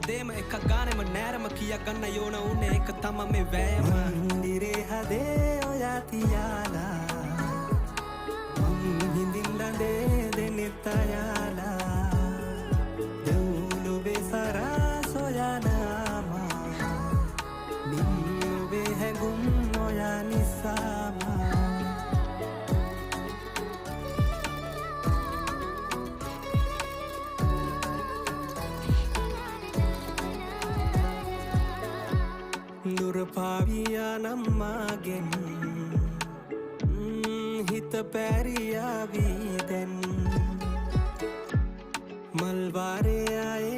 හදේම එක ගානෙම නෑරම කියා ගන්න යෝන උනේ එක තම මේ වෑයම මන්දිරේ හදේ ඔයා තියාලා හිඳින්දේ දෙනෙත් අයාලා දෙවුලුවේ සරා සොයනාමා නින්නුවේ හැඟුම් ඔයා නිසාමා දුරපාවියා නම්මාගෙන් හිත පැරියාවී දැන් මල්වාරේ ආයේ